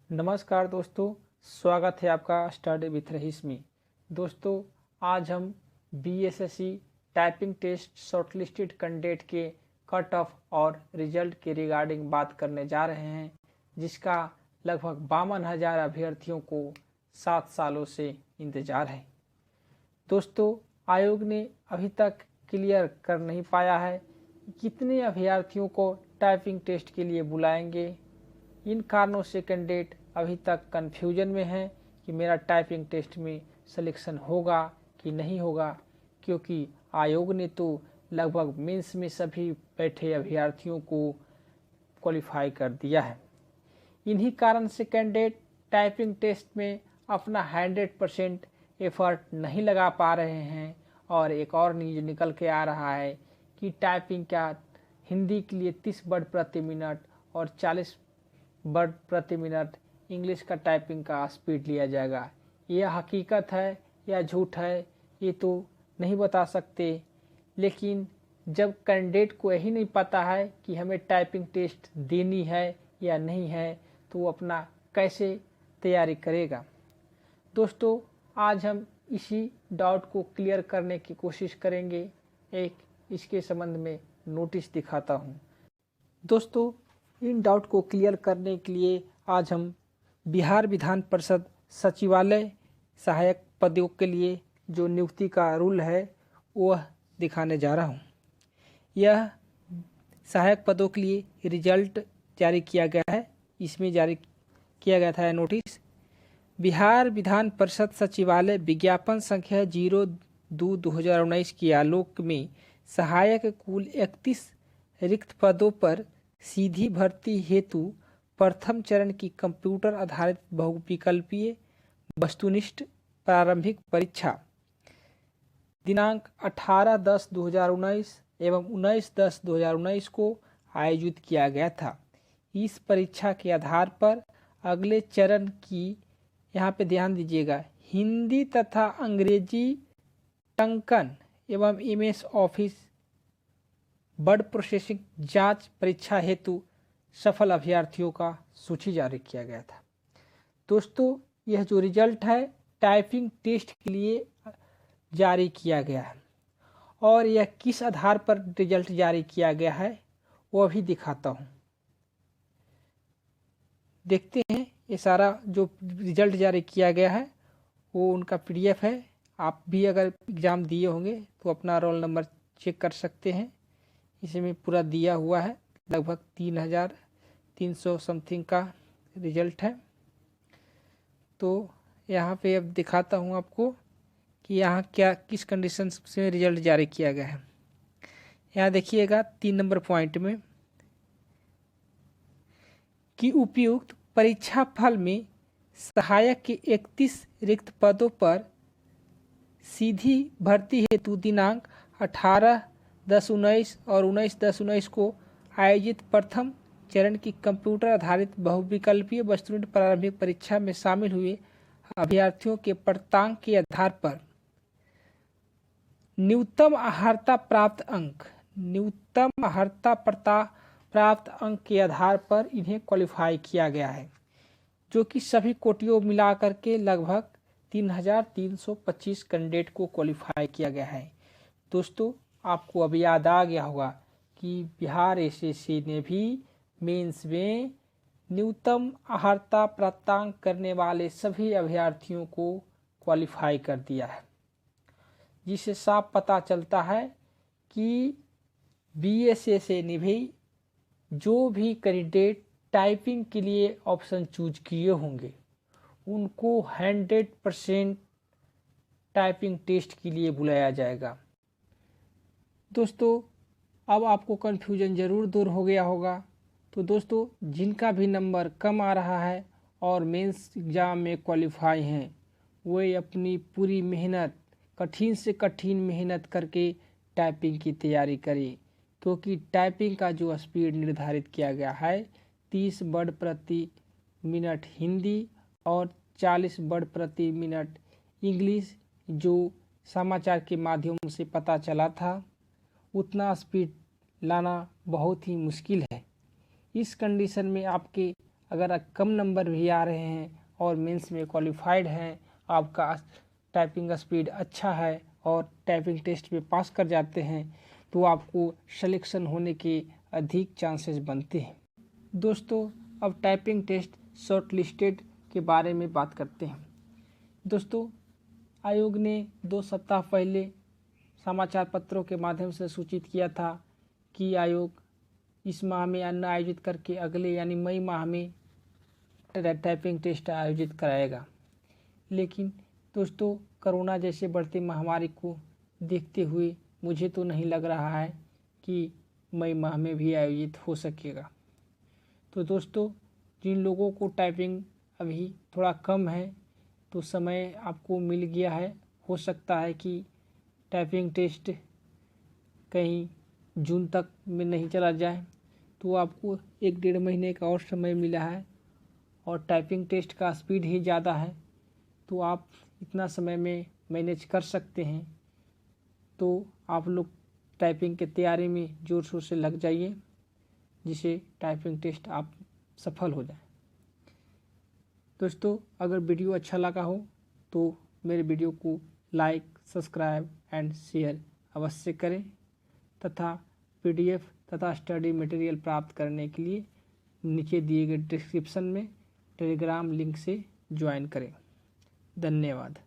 नमस्कार दोस्तों, स्वागत है आपका स्टडी विथ रहीस में। दोस्तों, आज हम BSSC typing test shortlisted candidate के कट ऑफ और रिजल्ट के रिगार्डिंग बात करने जा रहे हैं, जिसका लगभग 52,000 अभ्यर्थियों को 7 सालों से इंतज़ार है। दोस्तों, आयोग ने अभी तक क्लियर कर नहीं पाया है कि कितने अभ्यर्थियों को टाइपिंग टेस्ट के लिए बुलाएंगे। इन कारणों से कैंडिडेट अभी तक कन्फ्यूजन में है कि मेरा टाइपिंग टेस्ट में सिलेक्शन होगा कि नहीं होगा, क्योंकि आयोग ने तो लगभग मेंस में सभी बैठे अभ्यर्थियों को क्वालिफाई कर दिया है। इन्हीं कारण से कैंडिडेट टाइपिंग टेस्ट में अपना 100% एफर्ट नहीं लगा पा रहे हैं। और एक और न्यूज निकल के आ रहा है कि टाइपिंग का हिंदी के लिए 30 वर्ड प्रति मिनट और 40 वर्ड प्रति मिनट इंग्लिश का टाइपिंग का स्पीड लिया जाएगा। यह हकीकत है या झूठ है, ये तो नहीं बता सकते, लेकिन जब कैंडिडेट को यही नहीं पता है कि हमें टाइपिंग टेस्ट देनी है या नहीं है, तो वो अपना कैसे तैयारी करेगा। दोस्तों, आज हम इसी डाउट को क्लियर करने की कोशिश करेंगे। एक इसके संबंध में नोटिस दिखाता हूँ। दोस्तों, इन डाउट को क्लियर करने के लिए आज हम बिहार विधान परिषद सचिवालय सहायक पदों के लिए जो नियुक्ति का रूल है वह दिखाने जा रहा हूँ। यह सहायक पदों के लिए रिजल्ट जारी किया गया है। इसमें जारी किया गया था नोटिस। बिहार विधान परिषद सचिवालय विज्ञापन संख्या 02/2019 के आलोक में सहायक कुल 31 रिक्त पदों पर सीधी भर्ती हेतु प्रथम चरण की कंप्यूटर आधारित बहुविकल्पीय वस्तुनिष्ठ प्रारंभिक परीक्षा दिनांक 18/10/2019 एवं 19/10/2019 को आयोजित किया गया था। इस परीक्षा के आधार पर अगले चरण की, यहाँ पे ध्यान दीजिएगा, हिंदी तथा अंग्रेजी टंकन एवं एमएस ऑफिस वर्ड प्रोसेसिंग जांच परीक्षा हेतु सफल अभ्यर्थियों का सूची जारी किया गया था। दोस्तों, यह जो रिजल्ट है टाइपिंग टेस्ट के लिए जारी किया गया है, और यह किस आधार पर रिजल्ट जारी किया गया है वो भी दिखाता हूँ। देखते हैं, ये सारा जो रिजल्ट जारी किया गया है वो उनका पीडीएफ है। आप भी अगर एग्ज़ाम दिए होंगे तो अपना रोल नंबर चेक कर सकते हैं। इसमें पूरा दिया हुआ है, लगभग 3,300 समथिंग का रिजल्ट है। तो यहाँ पे अब दिखाता हूँ आपको कि यहाँ क्या किस कंडीशन से रिजल्ट जारी किया गया है। यहाँ देखिएगा 3 नंबर पॉइंट में कि उपयुक्त परीक्षा फल में सहायक के 31 रिक्त पदों पर सीधी भर्ती हेतु दिनांक 18/10/19 और 19/10/19 को आयोजित प्रथम चरण की कंप्यूटर आधारित बहुविकल्पीय वस्तुनिष्ठ प्रारंभिक परीक्षा में शामिल हुए अभ्यर्थियों के प्राप्तांक के आधार पर न्यूनतम अर्हता प्राप्त अंक के आधार पर इन्हें क्वालिफाई किया गया है, जो कि सभी कोटियों मिलाकर के लगभग 3,325 कैंडिडेट को क्वालिफाई किया गया है। दोस्तों, आपको अभी याद आ गया होगा कि बिहार एसएससी ने भी मेंस में न्यूनतम अर्हता प्राप्तांक करने वाले सभी अभ्यर्थियों को क्वालिफाई कर दिया है, जिससे साफ पता चलता है कि बीएसएससी ने भी जो भी कैंडिडेट टाइपिंग के लिए ऑप्शन चूज किए होंगे उनको 100% टाइपिंग टेस्ट के लिए बुलाया जाएगा। दोस्तों, अब आपको कन्फ्यूजन ज़रूर दूर हो गया होगा। तो दोस्तों, जिनका भी नंबर कम आ रहा है और मेंस एग्ज़ाम में क्वालिफाई हैं, वे अपनी पूरी मेहनत, कठिन से कठिन मेहनत करके टाइपिंग की तैयारी करें, क्योंकि टाइपिंग का जो स्पीड निर्धारित किया गया है 30 वर्ड प्रति मिनट हिंदी और 40 वर्ड प्रति मिनट इंग्लिश, जो समाचार के माध्यम से पता चला था, उतना स्पीड लाना बहुत ही मुश्किल है। इस कंडीशन में आपके अगर कम नंबर भी आ रहे हैं और मेंस में क्वालिफाइड हैं, आपका टाइपिंग स्पीड अच्छा है और टाइपिंग टेस्ट में पास कर जाते हैं, तो आपको सिलेक्शन होने के अधिक चांसेस बनते हैं। दोस्तों, अब टाइपिंग टेस्ट शॉर्ट लिस्टेड के बारे में बात करते हैं। दोस्तों, आयोग ने 2 सप्ताह पहले समाचार पत्रों के माध्यम से सूचित किया था कि आयोग इस माह में न आयोजित करके अगले यानी मई माह में टाइपिंग टेस्ट आयोजित कराएगा। लेकिन दोस्तों, कोरोना जैसे बढ़ती महामारी को देखते हुए मुझे तो नहीं लग रहा है कि मई माह में भी आयोजित हो सकेगा। तो दोस्तों, जिन लोगों को टाइपिंग अभी थोड़ा कम है तो समय आपको मिल गया है, हो सकता है कि टाइपिंग टेस्ट कहीं जून तक में नहीं चला जाए, तो आपको 1-1.5 महीने का और समय मिला है और टाइपिंग टेस्ट का स्पीड ही ज़्यादा है, तो आप इतना समय में मैनेज कर सकते हैं। तो आप लोग टाइपिंग की तैयारी में ज़ोर शोर से लग जाइए, जिससे टाइपिंग टेस्ट आप सफल हो जाए। दोस्तों, अगर वीडियो अच्छा लगा हो तो मेरे वीडियो को लाइक, सब्सक्राइब एंड शेयर अवश्य करें तथा PDF तथा स्टडी मटेरियल प्राप्त करने के लिए नीचे दिए गए डिस्क्रिप्शन में टेलीग्राम लिंक से ज्वाइन करें। धन्यवाद।